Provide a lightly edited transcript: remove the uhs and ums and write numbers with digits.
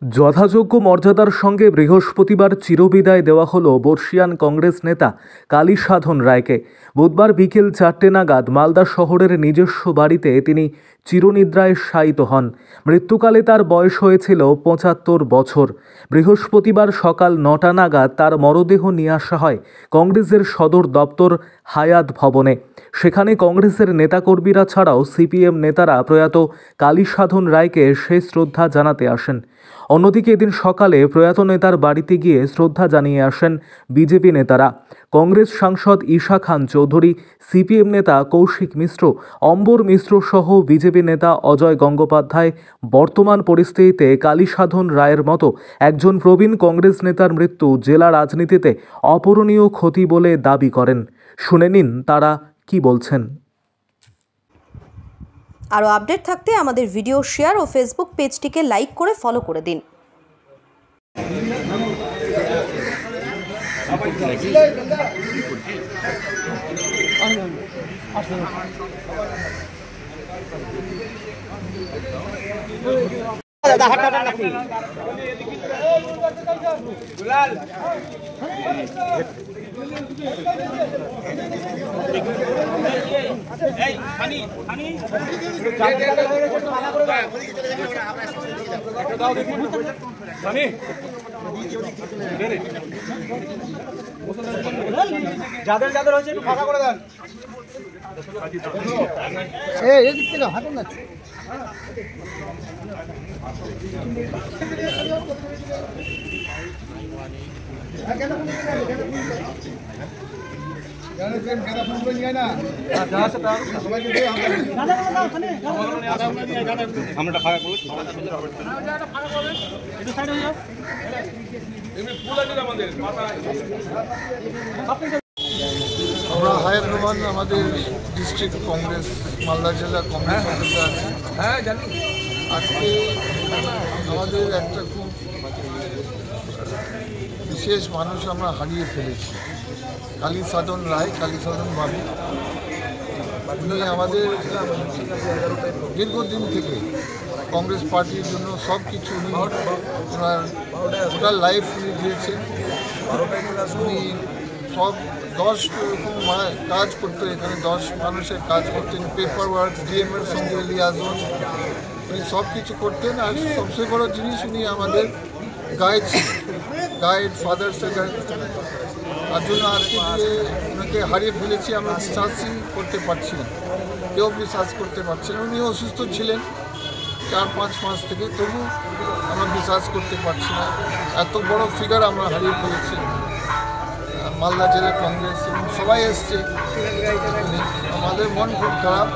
যথাযোগ্য মর্যাদার সঙ্গে বৃহস্পতিবার চিরবিদায় দেওয়া হলো বর্ষিয়ান কংগ্রেস নেতা কালী সাধন রায়কে। বুধবার বিকেল 4টে নাগাদ মালদা শহরের নিজস্ব বাড়িতে তিনি চিরনিদ্রায় শায়িত হন। মৃত্যুকালে তার বয়স হয়েছিল ৭৫ বছর। বৃহস্পতিবার সকাল ৯টা নাগাদ তার মরদেহ নিয়ে আসা হয় কংগ্রেসের সদর দপ্তর হায়াত ভবনে। সেখানে কংগ্রেসের নেতাকর্মীরা ছাড়াও সিপিএম নেতারা প্রয়াত কালী সাধন রায়কে শেষ শ্রদ্ধা জানাতে আসেন। অন্যদিকে এদিন সকালে প্রয়াত নেতার বাড়িতে গিয়ে শ্রদ্ধা জানিয়ে আসেন বিজেপি নেতারা। কংগ্রেস সাংসদ ঈশা খান চৌধুরী, সিপিএম নেতা কৌশিক মিশ্র, অম্বর মিশ্র সহ বিজেপি নেতা অজয় গঙ্গোপাধ্যায় বর্তমান পরিস্থিতিতে কালী সাধন রায়ের মতো একজন প্রবীণ কংগ্রেস নেতার মৃত্যু জেলা রাজনীতিতে অপূরণীয় ক্ষতি বলে দাবি করেন। শুনে নিন তারা কি বলছেন। আরও আপডেট থাকতে আমাদের ভিডিও শেয়ার ও ফেসবুক পেজটিকে লাইক করে ফলো করে দিন। যাদের যাদের হচ্ছে একটু ফাঁকা করে দেন। এদিক থেকে হাঁটুন না। আমরা ফাঁকা করবো। আমরা হায়াত ভবন আমাদের ডিস্ট্রিক্ট কংগ্রেস মালদা জেলা কংগ্রেস অফিসে আছি। আজকে আমাদের একটা খুব বিশেষ মানুষ আমরা হারিয়ে ফেলেছি, কালী সাধন রায়, কালী সাধন বাবু। উনি আমাদের দীর্ঘদিন থেকে কংগ্রেস পার্টির জন্য সব কিছু উনি ওনার টোটাল লাইফ উনি দিয়েছেন। উনি সব 10 রকম কাজ করতো, এখানে 10 মানুষের কাজ করতেন, পেপার ওয়ার্ক, ডিএমের সঙ্গে লিয়াজন, উনি সব কিছু করতেন। আর সবচেয়ে বড় জিনিস উনি আমাদের গাইড ছিলেন, গাইড, ফাদার সেগার। তার জন্য আজকে যে ওনাকে হারিয়ে ফেলেছি আমরা বিশ্বাসই করতে পারছি না, কেউ বিশ্বাস করতে পারছে না। উনি অসুস্থ ছিলেন 4-5 মাস থেকে, তবু আমরা বিশ্বাস করতে পারছি না এত বড় ফিগার আমরা হারিয়ে ফেলেছি। মালদা জেলা কংগ্রেস এবং সবাই এসছে, আমাদের মন খুব খারাপ।